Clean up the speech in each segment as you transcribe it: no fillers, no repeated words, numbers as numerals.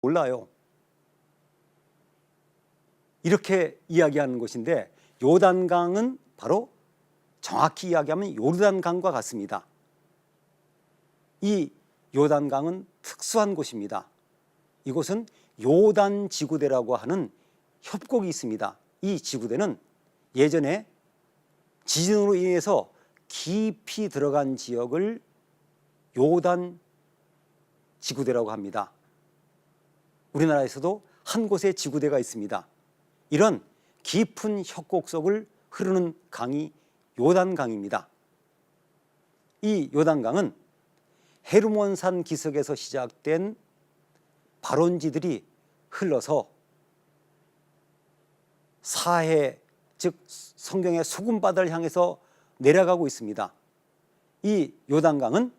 몰라요. 이렇게 이야기하는 곳인데 요단강은 바로 정확히 이야기하면 요르단강과 같습니다. 이 요단강은 특수한 곳입니다. 이곳은 요단 지구대라고 하는 협곡이 있습니다. 이 지구대는 예전에 지진으로 인해서 깊이 들어간 지역을 요단 지구대라고 합니다. 우리나라에서도 한 곳에 지구대가 있습니다. 이런 깊은 협곡 속을 흐르는 강이 요단강입니다. 이 요단강은 헤르몬산 기슭에서 시작된 발원지들이 흘러서 사해, 즉 성경의 수금바다를 향해서 내려가고 있습니다. 이 요단강은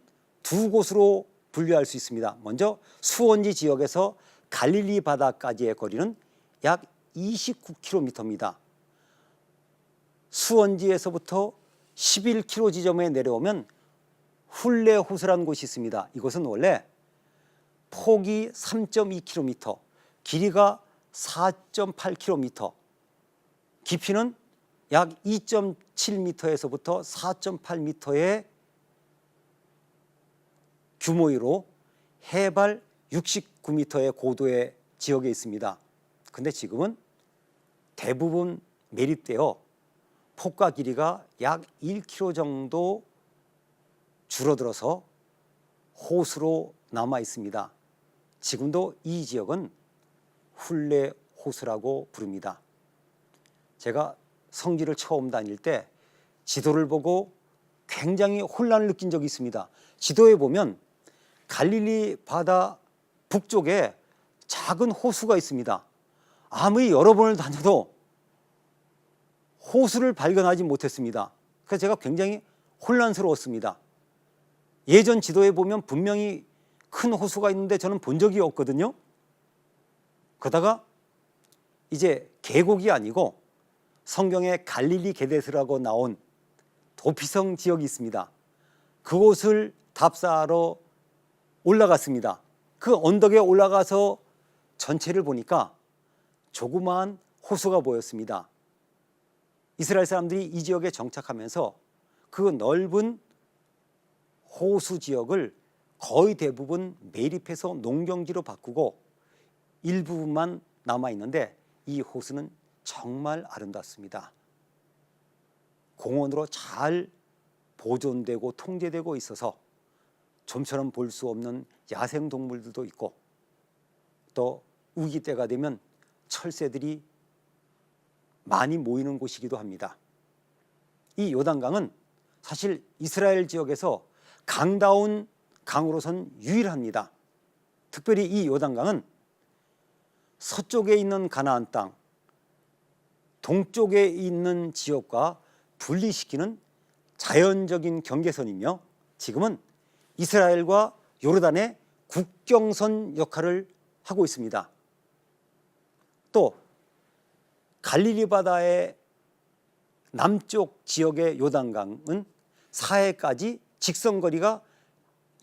두 곳으로 분류할 수 있습니다. 먼저 수원지 지역에서 갈릴리 바다까지의 거리는 약 29km입니다. 수원지에서부터 11km 지점에 내려오면 훌레호수라는 곳이 있습니다. 이곳은 원래 폭이 3.2km, 길이가 4.8km, 깊이는 약 2.7m에서부터 4.8m의 규모로 해발 69m의 고도의 지역에 있습니다. 근데 지금은 대부분 매립되어 폭과 길이가 약 1km 정도 줄어들어서 호수로 남아 있습니다. 지금도 이 지역은 훌레 호수라고 부릅니다. 제가 성지를 처음 다닐 때 지도를 보고 굉장히 혼란을 느낀 적이 있습니다. 지도에 보면 갈릴리 바다 북쪽에 작은 호수가 있습니다. 아무리 여러 번을 다녀도 호수를 발견하지 못했습니다. 그래서 제가 굉장히 혼란스러웠습니다. 예전 지도에 보면 분명히 큰 호수가 있는데 저는 본 적이 없거든요. 그러다가 이제 계곡이 아니고 성경에 갈릴리 게데스라고 나온 도피성 지역이 있습니다. 그곳을 답사하러 올라갔습니다. 그 언덕에 올라가서 전체를 보니까 조그마한 호수가 보였습니다. 이스라엘 사람들이 이 지역에 정착하면서 그 넓은 호수 지역을 거의 대부분 매립해서 농경지로 바꾸고 일부분만 남아있는데 이 호수는 정말 아름답습니다. 공원으로 잘 보존되고 통제되고 있어서 좀처럼 볼 수 없는 야생동물들도 있고 또 우기 때가 되면 철새들이 많이 모이는 곳이기도 합니다. 이 요단강은 사실 이스라엘 지역에서 강다운 강으로선 유일합니다. 특별히 이 요단강은 서쪽에 있는 가나안 땅, 동쪽에 있는 지역과 분리시키는 자연적인 경계선이며 지금은 이스라엘과 요르단의 국경선 역할을 하고 있습니다. 또 갈릴리 바다의 남쪽 지역의 요단강은 사해까지 직선거리가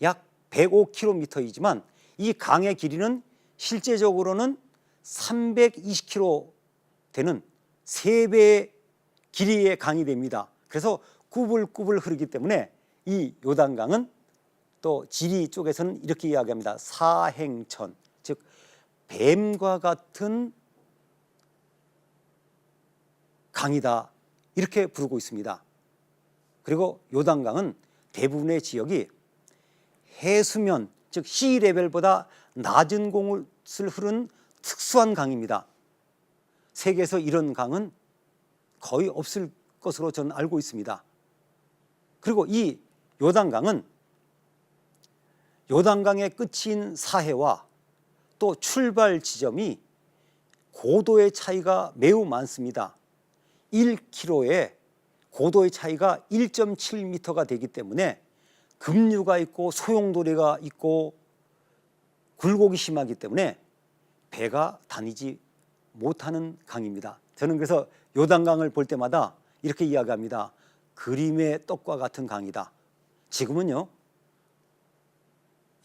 약 105km이지만 이 강의 길이는 실제적으로는 320km 되는 3배의 길이의 강이 됩니다. 그래서 꾸불꾸불 흐르기 때문에 이 요단강은 또 지리 쪽에서는 이렇게 이야기합니다. 사행천, 즉 뱀과 같은 강이다 이렇게 부르고 있습니다. 그리고 요단강은 대부분의 지역이 해수면, 즉 시레벨보다 낮은 곳을 흐르는 특수한 강입니다. 세계에서 이런 강은 거의 없을 것으로 저는 알고 있습니다. 그리고 이 요단강은 요단강의 끝인 사해와 또 출발 지점이 고도의 차이가 매우 많습니다. 1km의 고도의 차이가 1.7m가 되기 때문에 급류가 있고 소용돌이가 있고 굴곡이 심하기 때문에 배가 다니지 못하는 강입니다. 저는 그래서 요단강을 볼 때마다 이렇게 이야기합니다. 그림의 떡과 같은 강이다. 지금은요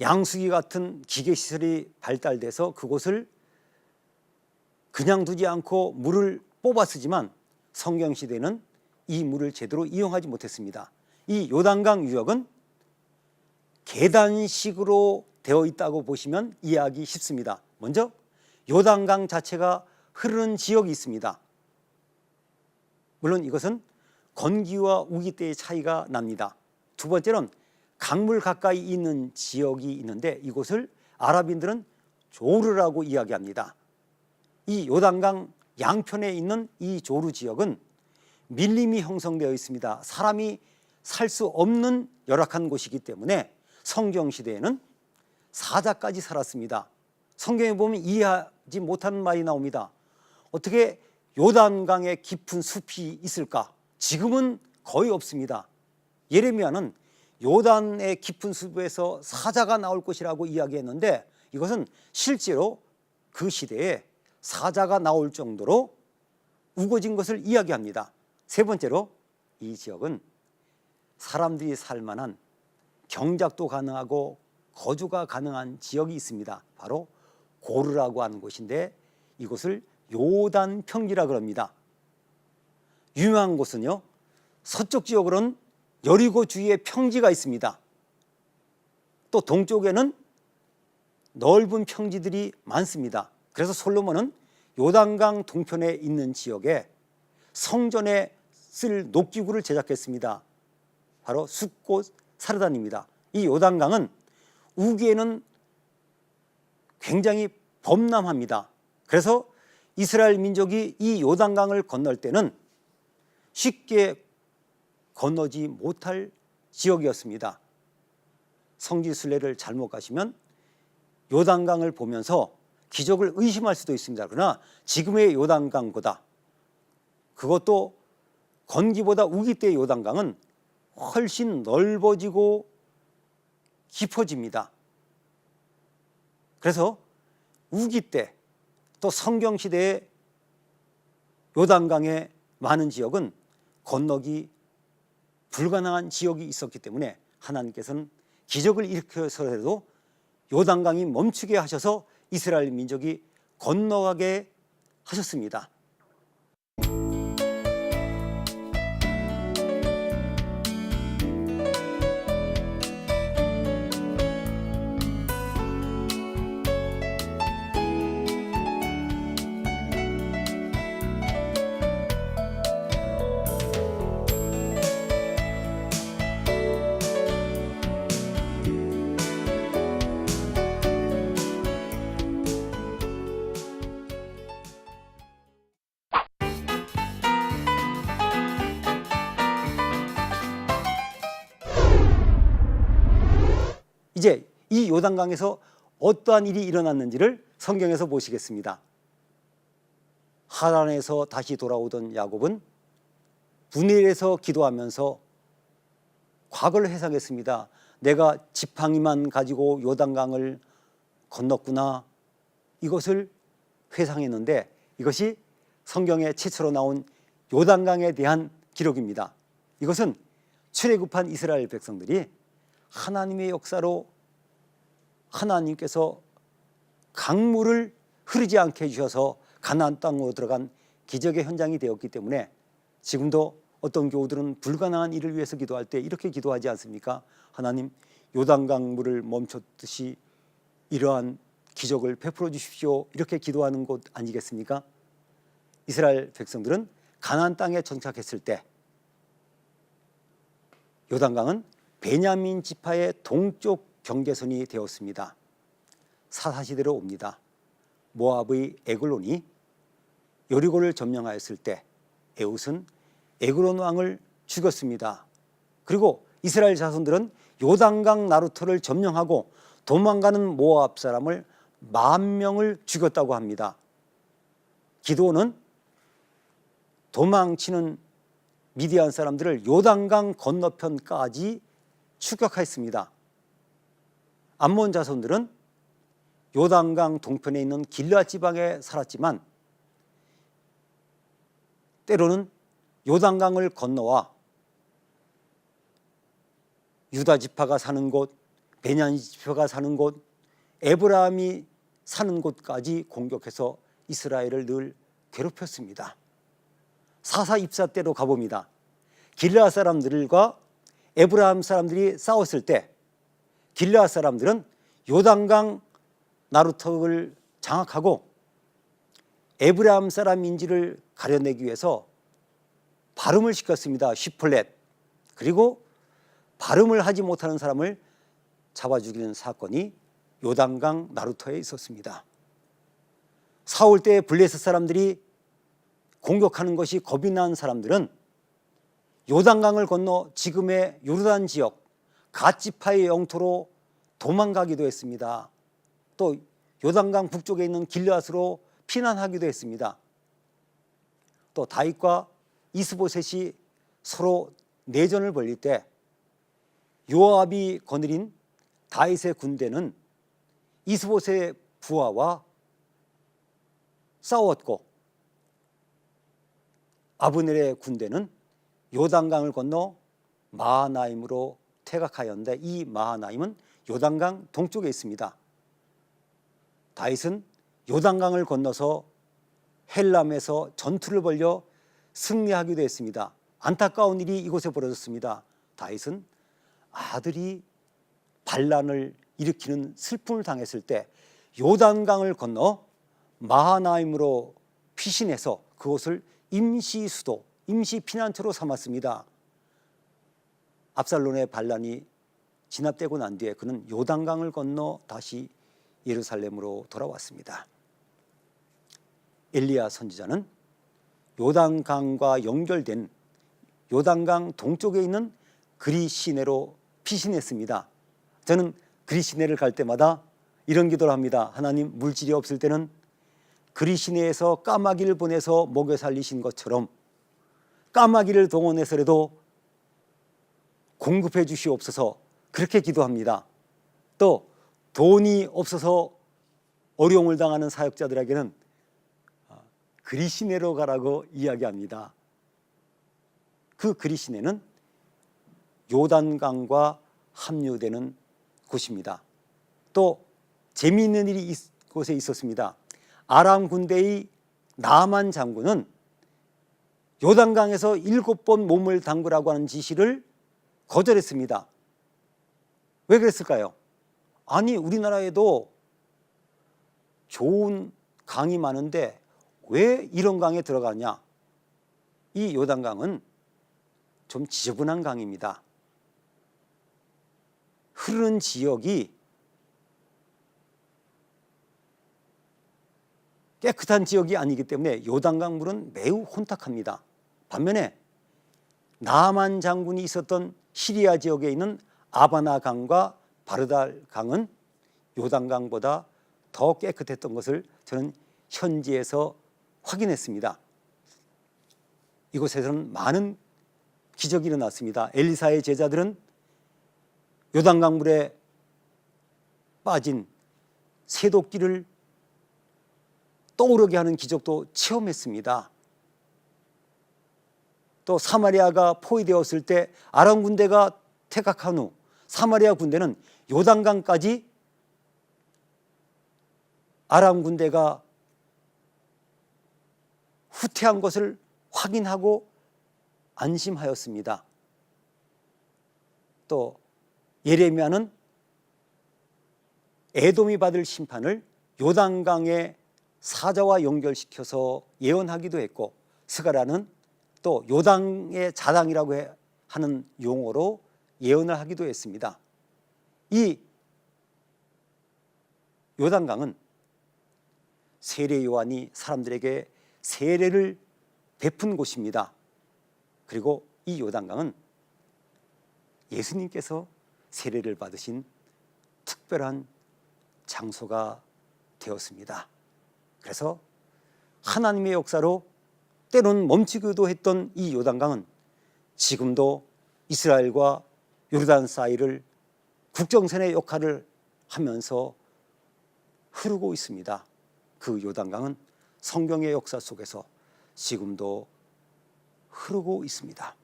양수기 같은 기계시설이 발달돼서 그곳을 그냥 두지 않고 물을 뽑아 쓰지만 성경시대는 이 물을 제대로 이용하지 못했습니다. 이 요단강 유역은 계단식으로 되어 있다고 보시면 이해하기 쉽습니다. 먼저 요단강 자체가 흐르는 지역이 있습니다. 물론 이것은 건기와 우기 때의 차이가 납니다. 두 번째는 강물 가까이 있는 지역이 있는데 이곳을 아랍인들은 조르라고 이야기합니다. 이 요단강 양편에 있는 이 조르 지역은 밀림이 형성되어 있습니다. 사람이 살 수 없는 열악한 곳이기 때문에 성경시대에는 사자까지 살았습니다. 성경에 보면 이해하지 못하는 말이 나옵니다. 어떻게 요단강에 깊은 숲이 있을까? 지금은 거의 없습니다. 예레미야는 요단의 깊은 숲에서 사자가 나올 것이라고 이야기했는데 이것은 실제로 그 시대에 사자가 나올 정도로 우거진 것을 이야기합니다. 세 번째로 이 지역은 사람들이 살만한 경작도 가능하고 거주가 가능한 지역이 있습니다. 바로 고르라고 하는 곳인데 이곳을 요단 평지라 합니다. 유명한 곳은요, 서쪽 지역으로는 여리고 주위에 평지가 있습니다. 또 동쪽에는 넓은 평지들이 많습니다. 그래서 솔로몬은 요단강 동편에 있는 지역에 성전에 쓸 녹기구를 제작했습니다. 바로 숫꽃 사르단입니다. 이 요단강은 우기에는 굉장히 범람합니다. 그래서 이스라엘 민족이 이 요단강을 건널 때는 쉽게 건너지 못할 지역이었습니다. 성지순례를 잘못 가시면 요단강을 보면서 기적을 의심할 수도 있습니다. 그러나 지금의 요단강보다, 그것도 건기보다 우기 때의 요단강은 훨씬 넓어지고 깊어집니다. 그래서 우기 때 또 성경시대의 요단강의 많은 지역은 건너기 불가능한 지역이 있었기 때문에 하나님께서는 기적을 일으켜서라도 요단강이 멈추게 하셔서 이스라엘 민족이 건너가게 하셨습니다. 이제 이 요단강에서 어떠한 일이 일어났는지를 성경에서 보시겠습니다. 하란에서 다시 돌아오던 야곱은 분엘에서 기도하면서 과거를 회상했습니다. 내가 지팡이만 가지고 요단강을 건넜구나. 이것을 회상했는데 이것이 성경에 최초로 나온 요단강에 대한 기록입니다. 이것은 출애굽한 이스라엘 백성들이 하나님의 역사로 하나님께서 강물을 흐르지 않게 해주셔서 가나안 땅으로 들어간 기적의 현장이 되었기 때문에 지금도 어떤 교우들은 불가능한 일을 위해서 기도할 때 이렇게 기도하지 않습니까? 하나님, 요단강 물을 멈췄듯이 이러한 기적을 베풀어 주십시오. 이렇게 기도하는 곳 아니겠습니까? 이스라엘 백성들은 가나안 땅에 정착했을 때 요단강은 베냐민 지파의 동쪽 경계선이 되었습니다. 사사시대로 옵니다. 모압의 에글론이 여리고를 점령하였을 때 에웃은 에글론 왕을 죽였습니다. 그리고 이스라엘 자손들은 요단강 나루터를 점령하고 도망가는 모압 사람을 10,000명을 죽였다고 합니다. 기드온은 도망치는 미디안 사람들을 요단강 건너편까지 추격했습니다. 암몬 자손들은 요단강 동편에 있는 길앗 지방에 살았지만 때로는 요단강을 건너와 유다 지파가 사는 곳 베냐민 지파가 사는 곳, 에브라함이 사는 곳까지 공격해서 이스라엘을 늘 괴롭혔습니다. 사사 입사 때로 가봅니다. 길르앗 사람들과 에브라함 사람들이 싸웠을 때 길르앗 사람들은 요단강 나루턱을 장악하고 에브라함 사람인지를 가려내기 위해서 발음을 시켰습니다. 쉬플렛. 그리고 발음을 하지 못하는 사람을 잡아 죽이는 사건이 요단강 나루터에 있었습니다. 사울 때 블레셋 사람들이 공격하는 것이 겁이 난 사람들은 요단강을 건너 지금의 요르단 지역 갓지파의 영토로 도망가기도 했습니다. 또 요단강 북쪽에 있는 길르앗으로 피난하기도 했습니다. 또 다윗과 이스보셋이 서로 내전을 벌일 때 요압이 거느린 다윗의 군대는 이스보셋의 부하와 싸웠고 아브넬의 군대는 요단강을 건너 마하나임으로 퇴각하였는데 이 마하나임은 요단강 동쪽에 있습니다. 다윗은 요단강을 건너서 헬람에서 전투를 벌여 승리하기도 했습니다. 안타까운 일이 이곳에 벌어졌습니다. 다윗은 아들이 반란을 일으키는 슬픔을 당했을 때 요단강을 건너 마하나임으로 피신해서 그곳을 임시 수도, 임시 피난처로 삼았습니다. 압살롬의 반란이 진압되고 난 뒤에 그는 요단강을 건너 다시 예루살렘으로 돌아왔습니다. 엘리야 선지자는 요단강과 연결된 요단강 동쪽에 있는 그리 시내로 피신했습니다. 저는 그리 시내를 갈 때마다 이런 기도를 합니다. 하나님, 물질이 없을 때는 그리 시내에서 까마귀를 보내서 먹여 살리신 것처럼 까마귀를 동원해서라도 공급해 주시옵소서, 그렇게 기도합니다. 또 돈이 없어서 어려움을 당하는 사역자들에게는 그리 시내로 가라고 이야기합니다. 그 그리 시내는 요단강과 합류되는 곳입니다. 또 재미있는 일이 이곳에 있었습니다. 아람 군대의 나만 장군은 요단강에서 7번 몸을 담그라고 하는 지시를 거절했습니다. 왜 그랬을까요? 아니, 우리나라에도 좋은 강이 많은데 왜 이런 강에 들어가냐? 이 요단강은 좀 지저분한 강입니다. 흐르는 지역이 깨끗한 지역이 아니기 때문에 요단강 물은 매우 혼탁합니다. 반면에 나만 장군이 있었던 시리아 지역에 있는 아바나 강과 바르달 강은 요단강보다 더 깨끗했던 것을 저는 현지에서 확인했습니다. 이곳에서는 많은 기적이 일어났습니다. 엘리사의 제자들은 요단강 물에 빠진 새도끼를 떠오르게 하는 기적도 체험했습니다. 또 사마리아가 포위되었을 때 아람 군대가 퇴각한 후 사마리아 군대는 요단강까지 아람 군대가 후퇴한 것을 확인하고 안심하였습니다. 또 예레미야는 에돔이 받을 심판을 요단강의 사자와 연결시켜서 예언하기도 했고, 스가랴는 또 요단의 자당이라고 하는 용어로 예언을 하기도 했습니다. 이 요단강은 세례 요한이 사람들에게 세례를 베푼 곳입니다. 그리고 이 요단강은 예수님께서 세례를 받으신 특별한 장소가 되었습니다. 그래서 하나님의 역사로 때로는 멈추기도 했던 이 요단강은 지금도 이스라엘과 요르단 사이를 국정선의 역할을 하면서 흐르고 있습니다. 그 요단강은 성경의 역사 속에서 지금도 흐르고 있습니다.